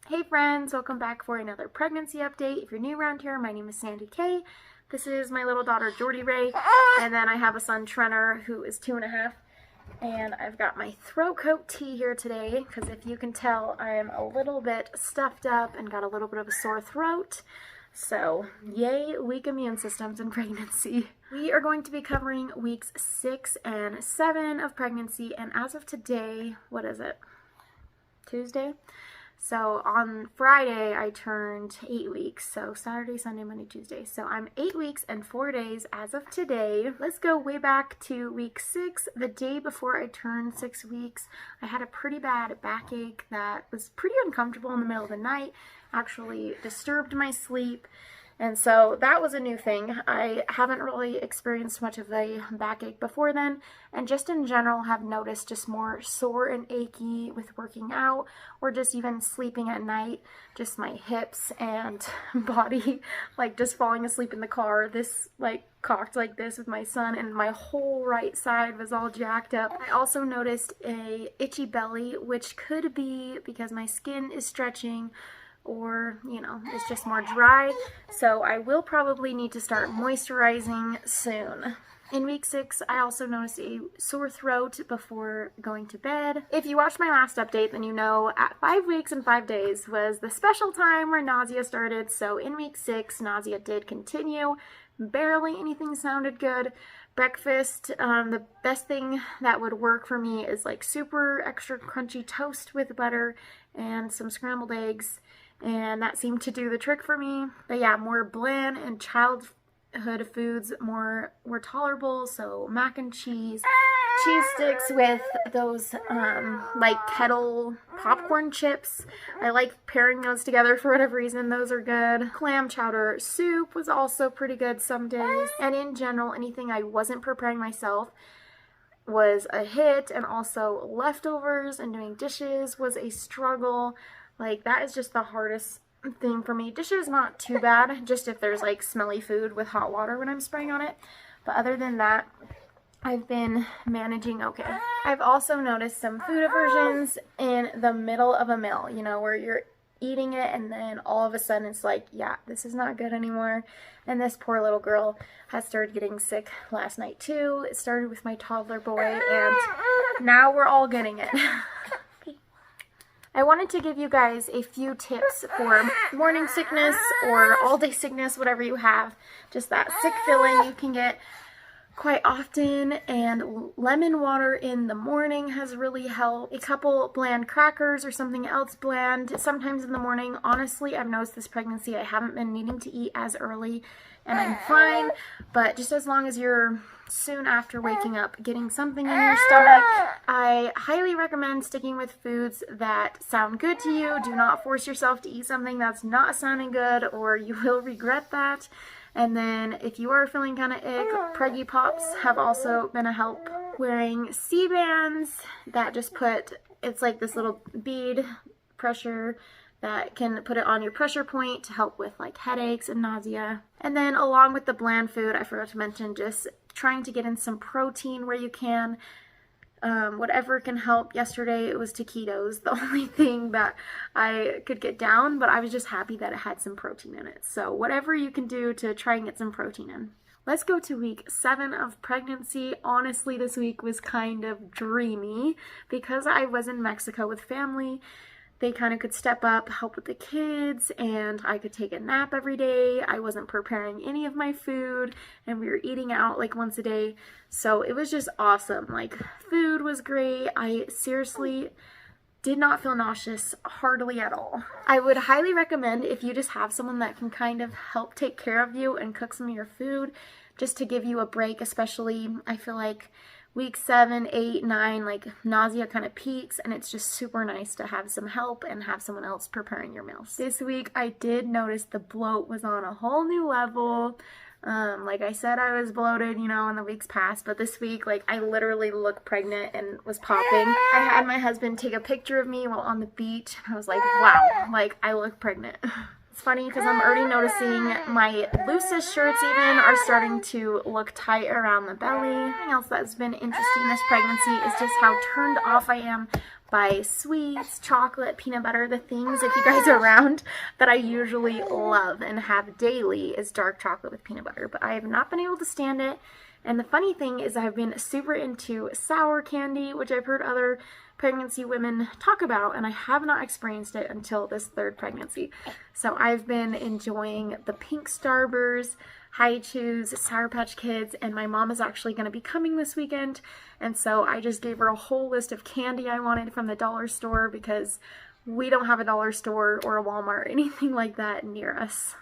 Hey friends, welcome back for another pregnancy update. If you're new around here, my name is Sandy-Kaye. This is my little daughter Jordy Ray, and then I have a son Trenner who is 2.5. And I've got my throat coat tea here today because if you can tell, I'm a little bit stuffed up and got a little bit of a sore throat. So, yay, weak immune systems in pregnancy. We are going to be covering weeks 6 and 7 of pregnancy, and as of today, what is it? Tuesday? So on Friday, I turned 8 weeks. So Saturday, Sunday, Monday, Tuesday. So I'm 8 weeks and 4 days as of today. Let's go way back to week 6. The day before I turned 6 weeks, I had a pretty bad backache that was pretty uncomfortable in the middle of the night. Actually disturbed my sleep. And so that was a new thing. I haven't really experienced much of a backache before then, and just in general have noticed just more sore and achy with working out or just even sleeping at night. Just my hips and body, like just falling asleep in the car, this like cocked like this with my son, and my whole right side was all jacked up. I also noticed a itchy belly, which could be because my skin is stretching or, you know, it's just more dry. So I will probably need to start moisturizing soon. In week 6, I also noticed a sore throat before going to bed. If you watched my last update, then you know at 5 weeks and 5 days was the special time where nausea started. So in week 6, nausea did continue. Barely anything sounded good. Breakfast, the best thing that would work for me is like super extra crunchy toast with butter and some scrambled eggs. And that seemed to do the trick for me. But yeah, more bland and childhood foods were tolerable. So mac and cheese sticks with those like kettle popcorn chips. I like pairing those together for whatever reason. Those are good. Clam chowder soup was also pretty good some days. And in general, anything I wasn't preparing myself was a hit, and also leftovers and doing dishes was a struggle. Like, that is just the hardest thing for me. Dishes not too bad, just if there's like smelly food with hot water when I'm spraying on it. But other than that, I've been managing okay. I've also noticed some food aversions in the middle of a meal, you know, where you're eating it and then all of a sudden it's like, yeah, this is not good anymore. And this poor little girl has started getting sick last night too. It started with my toddler boy and now we're all getting it. I wanted to give you guys a few tips for morning sickness or all-day sickness, whatever you have. Just that sick feeling you can get quite often, and lemon water in the morning has really helped. A couple bland crackers or something else bland sometimes in the morning. Honestly, I've noticed this pregnancy I haven't been needing to eat as early, and I'm fine, but just as long as you're soon after waking up getting something in your stomach, I highly recommend sticking with foods that sound good to you. Do not force yourself to eat something that's not sounding good or you will regret that. And then if you are feeling kind of ick, Preggy Pops have also been a help. Wearing C-bands that just it's like this little bead pressure that can put it on your pressure point to help with like headaches and nausea. And then along with the bland food, I forgot to mention just trying to get in some protein where you can. Whatever can help. Yesterday it was taquitos, the only thing that I could get down, but I was just happy that it had some protein in it. So whatever you can do to try and get some protein in. Let's go to week 7 of pregnancy. Honestly, this week was kind of dreamy because I was in Mexico with family. They kind of could step up, help with the kids, and I could take a nap every day. I wasn't preparing any of my food, and we were eating out like once a day. So it was just awesome. Like, food was great. I seriously did not feel nauseous hardly at all. I would highly recommend if you just have someone that can kind of help take care of you and cook some of your food, just to give you a break, especially I feel like week 7, 8, 9, like nausea kind of peaks, and it's just super nice to have some help and have someone else preparing your meals. This week I did notice the bloat was on a whole new level. Like I said, I was bloated, you know, in the weeks past, but this week, like, I literally looked pregnant and was popping. I had my husband take a picture of me while on the beach. I was like, wow, like, I look pregnant. It's funny because I'm already noticing my loosest shirts even are starting to look tight around the belly. Something else that's been interesting this pregnancy is just how turned off I am buy sweets, chocolate, peanut butter, the things, if you guys are around, that I usually love and have daily is dark chocolate with peanut butter, but I have not been able to stand it. And the funny thing is I've been super into sour candy, which I've heard other pregnancy women talk about, and I have not experienced it until this third pregnancy. So I've been enjoying the pink Starburst, Hi-Chews, Sour Patch Kids, and my mom is actually going to be coming this weekend, and so I just gave her a whole list of candy I wanted from the dollar store because we don't have a dollar store or a Walmart or anything like that near us.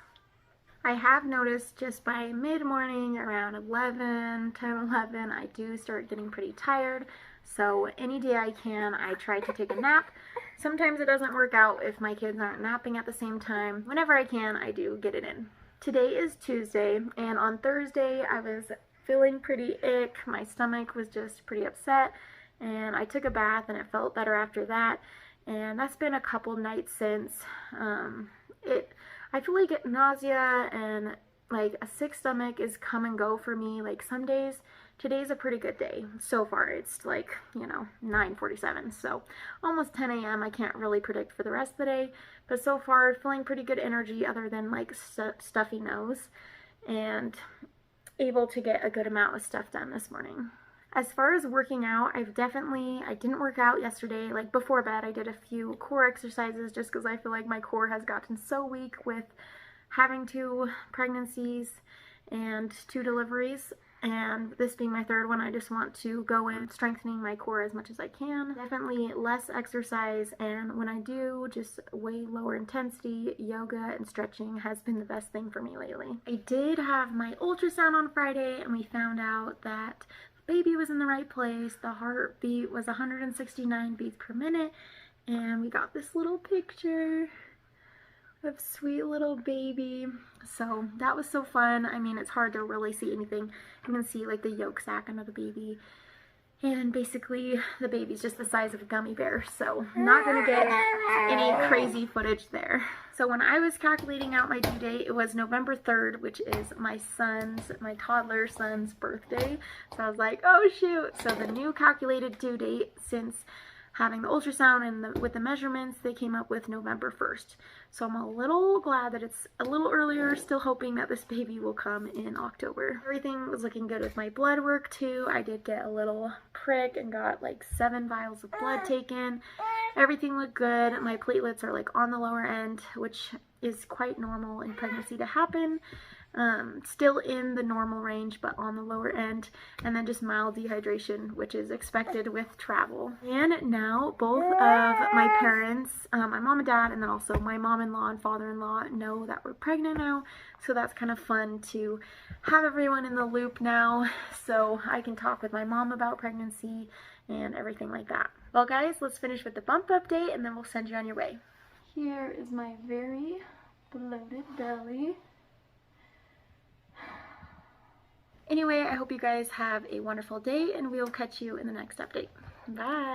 I have noticed just by mid-morning, around 10, 11, I do start getting pretty tired. So any day I can, I try to take a nap. Sometimes it doesn't work out if my kids aren't napping at the same time. Whenever I can, I do get it in. Today is Tuesday, and on Thursday I was feeling pretty ick. My stomach was just pretty upset, and I took a bath and it felt better after that. And that's been a couple nights since. I feel like nausea and like a sick stomach is come and go for me. Like some days, today's a pretty good day. So far it's like, 9:47, so almost 10 a.m. I can't really predict for the rest of the day, but so far feeling pretty good energy other than like stuffy nose, and able to get a good amount of stuff done this morning. As far as working out, I didn't work out yesterday. Like before bed, I did a few core exercises just because I feel like my core has gotten so weak with having 2 pregnancies and 2 deliveries. And this being my third one, I just want to go in strengthening my core as much as I can. Definitely less exercise, and when I do, just way lower intensity. Yoga and stretching has been the best thing for me lately. I did have my ultrasound on Friday, and we found out that baby was in the right place. The heartbeat was 169 beats per minute, and we got this little picture of sweet little baby. So that was so fun. I mean, it's hard to really see anything. You can see like the yolk sac under the baby, and basically the baby's just the size of a gummy bear, so not gonna get any crazy footage there. So when I was calculating out my due date, it was November 3rd, which is my toddler son's birthday. So I was like, oh shoot. So the new calculated due date, since having the ultrasound and with the measurements, they came up with November 1st. So I'm a little glad that it's a little earlier, still hoping that this baby will come in October. Everything was looking good with my blood work too. I did get a little prick and got like 7 vials of blood taken. Everything looked good. My platelets are like on the lower end, which is quite normal in pregnancy to happen. Still in the normal range, but on the lower end, and then just mild dehydration, which is expected with travel. And now both of my parents, my mom and dad, and then also my mom-in-law and father-in-law know that we're pregnant now, so that's kind of fun to have everyone in the loop now, so I can talk with my mom about pregnancy and everything like that. Well guys, let's finish with the bump update and then we'll send you on your way. Here is my very bloated belly. Anyway, I hope you guys have a wonderful day, and we'll catch you in the next update. Bye!